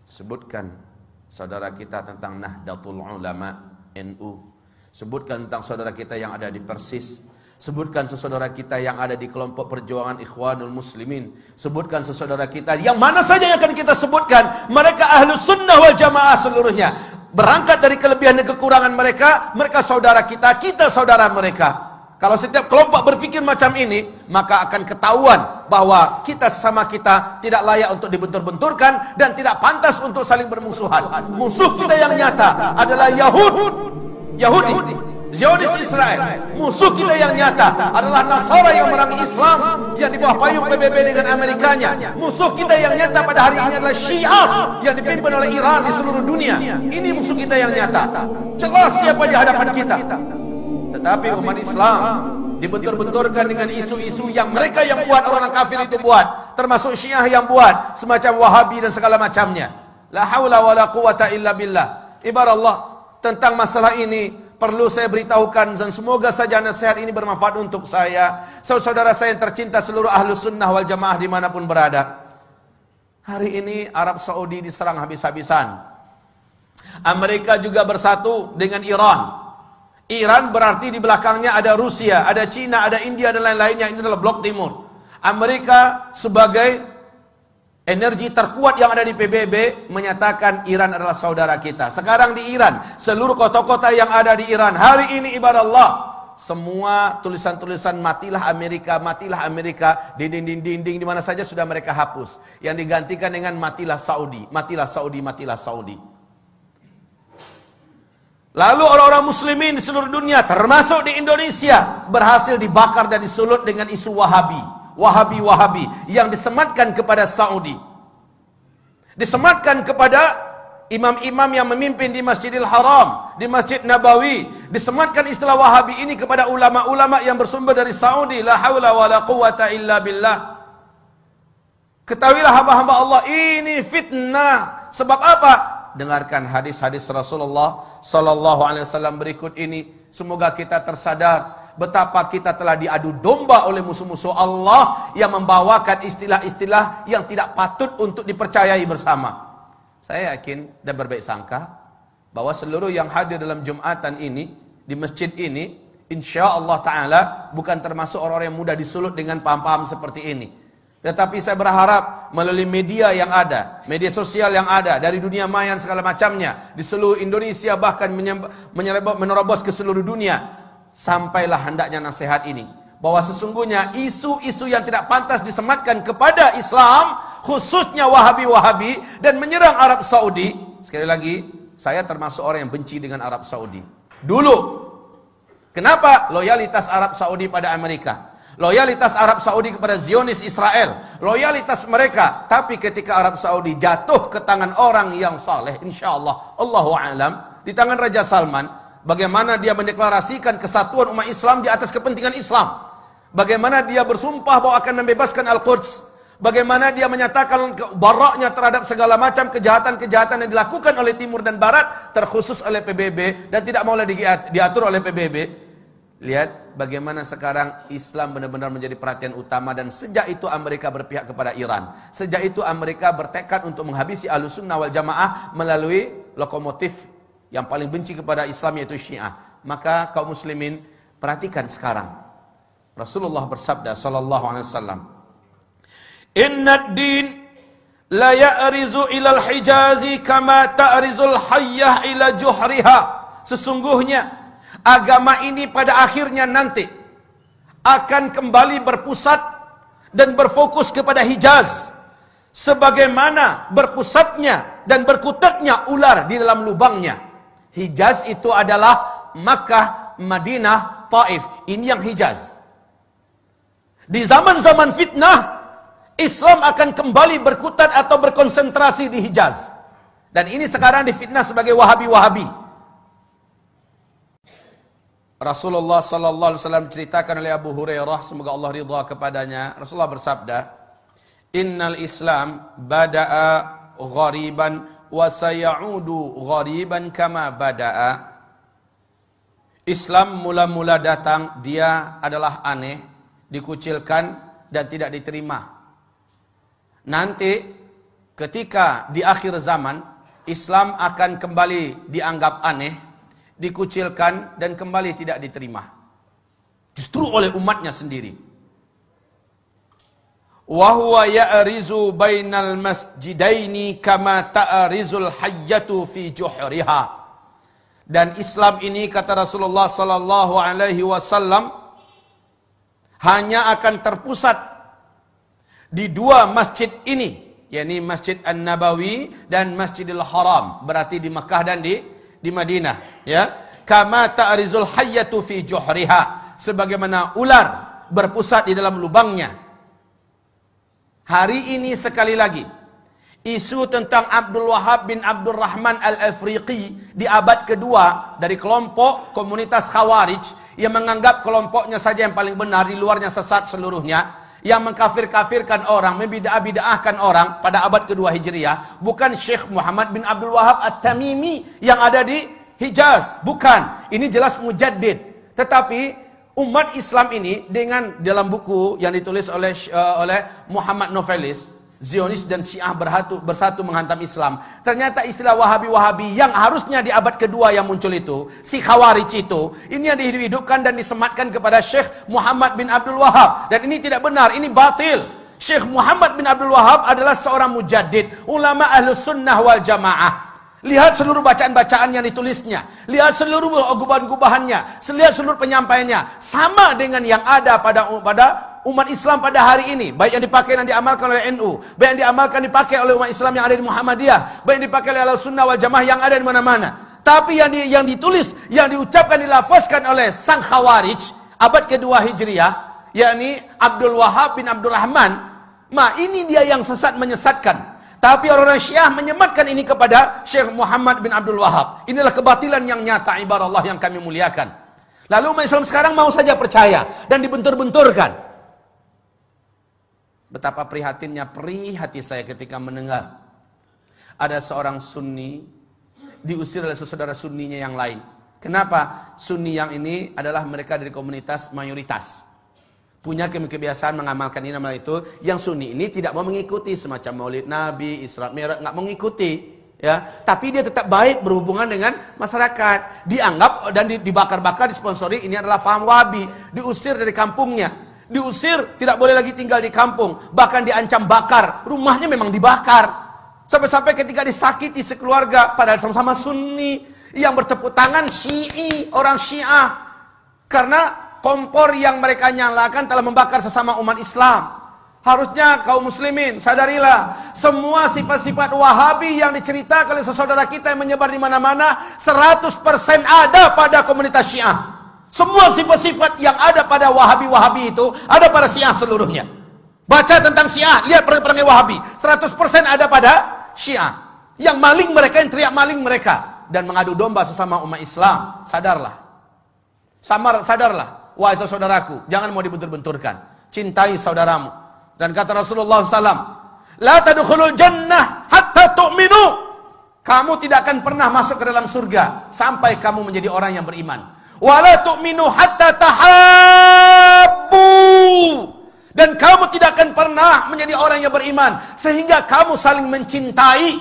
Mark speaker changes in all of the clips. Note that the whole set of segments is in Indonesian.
Speaker 1: Sebutkan saudara kita tentang Nahdlatul Ulama NU. Sebutkan tentang saudara kita yang ada di Persis. Sebutkan sesaudara kita yang ada di kelompok perjuangan Ikhwanul Muslimin. Sebutkan sesaudara kita yang mana saja yang akan kita sebutkan. Mereka Ahlus Sunnah wal Jamaah seluruhnya. Berangkat dari kelebihan dan kekurangan mereka. Mereka saudara kita, kita saudara mereka. Kalau setiap kelompok berpikir macam ini, maka akan ketahuan bahwa kita sesama kita tidak layak untuk dibentur-benturkan dan tidak pantas untuk saling bermusuhan. Musuh kita yang nyata adalah Yahudi, Zionis Israel. Musuh kita yang nyata adalah Nasara yang merangi Islam yang di bawah payung PBB dengan Amerikanya. Musuh kita yang nyata pada hari ini adalah Syiah yang dipimpin oleh Iran di seluruh dunia. Ini musuh kita yang nyata. Jelas siapa di hadapan kita. Tetapi umat Islam dibentur-benturkan dengan isu-isu yang mereka yang buat, orang kafir itu buat, termasuk Syiah yang buat, semacam Wahabi dan segala macamnya. La haula wala quwata illa billah. Ibarat Allah, tentang masalah ini perlu saya beritahukan dan semoga saja nasihat ini bermanfaat untuk saya, saudara saya yang tercinta, seluruh Ahlus Sunnah wal Jamaah dimanapun berada. Hari ini Arab Saudi diserang habis-habisan. Amerika juga bersatu dengan Iran. Iran berarti di belakangnya ada Rusia, ada Cina, ada India dan lain-lainnya. Ini adalah blok timur. Amerika sebagai energi terkuat yang ada di PBB menyatakan Iran adalah saudara kita. Sekarang di Iran, seluruh kota-kota yang ada di Iran hari ini ibarat Allah, semua tulisan-tulisan matilah Amerika di dinding-dinding di mana saja sudah mereka hapus. Yang digantikan dengan matilah Saudi, matilah Saudi, matilah Saudi. Lalu orang-orang muslimin di seluruh dunia termasuk di Indonesia berhasil dibakar dan disulut dengan isu Wahabi yang disematkan kepada Saudi, disematkan kepada imam-imam yang memimpin di Masjidil Haram, di Masjid Nabawi, disematkan istilah Wahabi ini kepada ulama-ulama yang bersumber dari Saudi. La haula wala quwata illa billah. Ketahuilah hamba-hamba Allah, ini fitnah. Sebab apa? Dengarkan hadis-hadis Rasulullah sallallahu alaihi wasallam berikut ini. Semoga kita tersadar betapa kita telah diadu domba oleh musuh-musuh Allah yang membawakan istilah-istilah yang tidak patut untuk dipercayai bersama. Saya yakin dan berbaik sangka bahwa seluruh yang hadir dalam Jumatan ini, di masjid ini, insya Allah Ta'ala bukan termasuk orang-orang yang mudah disulut dengan paham-paham seperti ini. Tetapi saya berharap melalui media yang ada, media sosial yang ada, dari dunia maya segala macamnya, di seluruh Indonesia bahkan menerobos ke seluruh dunia, sampailah hendaknya nasihat ini, bahwa sesungguhnya isu-isu yang tidak pantas disematkan kepada Islam, khususnya Wahabi-Wahabi, dan menyerang Arab Saudi. Sekali lagi, saya termasuk orang yang benci dengan Arab Saudi. Dulu, kenapa? Loyalitas Arab Saudi pada Amerika, loyalitas Arab Saudi kepada Zionis Israel, loyalitas mereka. Tapi ketika Arab Saudi jatuh ke tangan orang yang saleh, insyaallah, Allahu a'lam, di tangan Raja Salman, bagaimana dia mendeklarasikan kesatuan umat Islam di atas kepentingan Islam, bagaimana dia bersumpah bahwa akan membebaskan Al-Quds, bagaimana dia menyatakan baraknya terhadap segala macam kejahatan-kejahatan yang dilakukan oleh Timur dan Barat, terkhusus oleh PBB, dan tidak mau lagi diatur oleh PBB. Lihat bagaimana sekarang Islam benar-benar menjadi perhatian utama, dan sejak itu Amerika berpihak kepada Iran. Sejak itu Amerika bertekad untuk menghabisi Ahlus Sunnah wal Jamaah melalui lokomotif yang paling benci kepada Islam, yaitu Syiah. Maka kaum muslimin, perhatikan sekarang. Rasulullah bersabda sallallahu alaihi wasallam, "Innad din la ya'rizu ilal hijazi kama ta'rizul hayyah ila juhriha." Sesungguhnya agama ini pada akhirnya nanti akan kembali berpusat dan berfokus kepada Hijaz, sebagaimana berpusatnya dan berkutatnya ular di dalam lubangnya. Hijaz itu adalah Makkah, Madinah, Taif. Ini yang Hijaz. Di zaman-zaman fitnah, Islam akan kembali berkutat atau berkonsentrasi di Hijaz. Dan ini sekarang difitnah sebagai Wahabi-Wahabi. Rasulullah sallallahu alaihi wasallam ceritakan oleh Abu Hurairah, semoga Allah ridha kepadanya, Rasulullah bersabda, "Innal Islam bada'a ghariban wa sayaudu ghariban kama bada'a." Islam mula-mula datang, dia adalah aneh, dikucilkan dan tidak diterima. Nanti ketika di akhir zaman Islam akan kembali dianggap aneh, dikucilkan dan kembali tidak diterima. Justru oleh umatnya sendiri. Wa huwa ya'rizu bainal masjidaini kama ta'rizul hayyatu fi juhriha. Dan Islam ini, kata Rasulullah sallallahu alaihi wasallam, hanya akan terpusat di dua masjid ini, yakni Masjid An-Nabawi dan Masjidil Haram, berarti di Mekah dan di Madinah, ya. Kama ta'rizul hayyatu fi juhriha, sebagaimana ular berpusat di dalam lubangnya. Hari ini sekali lagi, isu tentang Abdul Wahab bin Abdul Rahman Al-Afriqi di abad kedua dari kelompok komunitas Khawarij yang menganggap kelompoknya saja yang paling benar, di luarnya sesat seluruhnya, yang mengkafir-kafirkan orang, membidah-bidahkan orang pada abad kedua Hijriah, bukan Syekh Muhammad bin Abdul Wahab At-Tamimi yang ada di Hijaz, bukan. Ini jelas mujaddid. Tetapi umat Islam ini dengan dalam buku yang ditulis oleh Muhammad Novelis, Zionis dan Syiah bersatu menghantam Islam. Ternyata istilah Wahabi-Wahabi yang harusnya di abad kedua yang muncul itu, si Khawarij itu, ini yang dihidupkan dan disematkan kepada Syekh Muhammad bin Abdul Wahab. Dan ini tidak benar, ini batil. Syekh Muhammad bin Abdul Wahab adalah seorang mujaddid, ulama Ahlus Sunnah wal Jamaah. Lihat seluruh bacaan-bacaan yang ditulisnya, lihat seluruh gubahan-gubahannya, lihat seluruh penyampaiannya, sama dengan yang ada pada umat Islam pada hari ini, baik yang dipakai dan diamalkan oleh NU, baik yang dipakai oleh umat Islam yang ada di Muhammadiyah, baik yang dipakai oleh Ahlussunnah wal Jamaah yang ada di mana-mana. Tapi yang ditulis, yang diucapkan, dilafazkan oleh sang Khawarij abad kedua Hijriah, yakni Abdul Wahab bin Abdul Rahman, ini dia yang sesat, menyesatkan. Tapi orang-orang Syiah menyematkan ini kepada Syekh Muhammad bin Abdul Wahab. Inilah kebatilan yang nyata, ibarat Allah yang kami muliakan. Lalu umat Islam sekarang mau saja percaya dan dibentur-benturkan. Betapa prihatinnya hati saya ketika mendengar ada seorang Sunni diusir oleh saudara Sunninya yang lain. Kenapa? Sunni yang ini adalah mereka dari komunitas mayoritas, punya kebiasaan mengamalkan ini amal itu. Yang Sunni ini tidak mau mengikuti semacam Maulid Nabi, Isra Mi'raj, nggak mengikuti, ya. Tapi dia tetap baik berhubungan dengan masyarakat. Dianggap dan dibakar-bakar, disponsori, ini adalah paham Wahabi. Diusir dari kampungnya, diusir, tidak boleh lagi tinggal di kampung, bahkan diancam bakar. Rumahnya memang dibakar. Sampai-sampai ketika disakiti sekeluarga, padahal sama-sama Sunni, yang bertepuk tangan Syi'i, orang Syiah, karena kompor yang mereka nyalakan telah membakar sesama umat Islam. Harusnya kaum muslimin sadarilah, semua sifat-sifat Wahabi yang diceritakan oleh saudara kita yang menyebar di mana-mana 100% ada pada komunitas Syiah. Semua sifat-sifat yang ada pada Wahabi-Wahabi itu ada pada Syiah seluruhnya. Baca tentang Syiah, lihat perang-perangnya Wahabi, 100% ada pada Syiah. Yang maling mereka, yang teriak maling mereka, dan mengadu domba sesama umat Islam. Sadarlah, sadarlah. Wahai saudaraku, jangan mau dibentur-benturkan. Cintai saudaramu. Dan kata Rasulullah SAW, La tadkhulul jannah hatta tu'minu. Kamu tidak akan pernah masuk ke dalam surga sampai kamu menjadi orang yang beriman. Wa la tu'minu hatta tahabbu. Dan kamu tidak akan pernah menjadi orang yang beriman sehingga kamu saling mencintai.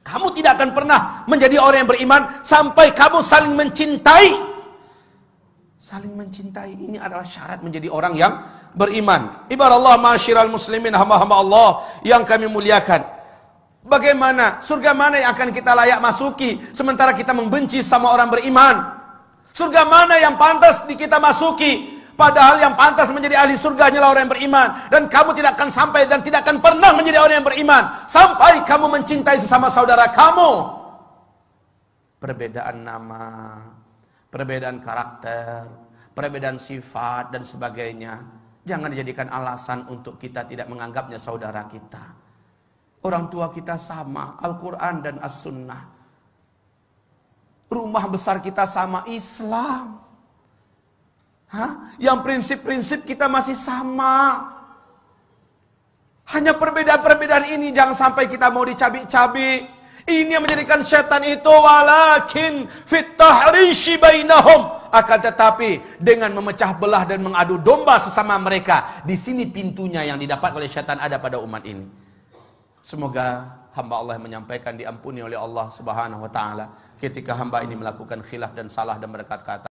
Speaker 1: Kamu tidak akan pernah menjadi orang yang beriman sampai kamu saling mencintai. Saling mencintai ini adalah syarat menjadi orang yang beriman. Ibarat Allah, ma'asyiral muslimin, hamba-hamba Allah yang kami muliakan. Bagaimana, surga mana yang akan kita layak masuki sementara kita membenci sama orang beriman? Surga mana yang pantas kita masuki? Padahal yang pantas menjadi ahli surga hanyalah orang yang beriman. Dan kamu tidak akan sampai dan tidak akan pernah menjadi orang yang beriman sampai kamu mencintai sesama saudara kamu. Perbedaan nama, perbedaan karakter, perbedaan sifat dan sebagainya, jangan dijadikan alasan untuk kita tidak menganggapnya saudara kita. Orang tua kita sama, Al-Quran dan As-Sunnah. Rumah besar kita sama, Islam. Yang prinsip-prinsip kita masih sama. Hanya perbedaan-perbedaan ini jangan sampai kita mau dicabik-cabik. Ini yang menjadikan setan itu, walakin fit tahrishi bainahum, akan tetapi dengan memecah belah dan mengadu domba sesama mereka. Di sini pintunya yang didapat oleh setan ada pada umat ini. Semoga hamba Allah yang menyampaikan diampuni oleh Allah Subhanahu wa taala ketika hamba ini melakukan khilaf dan salah dan berkata-kata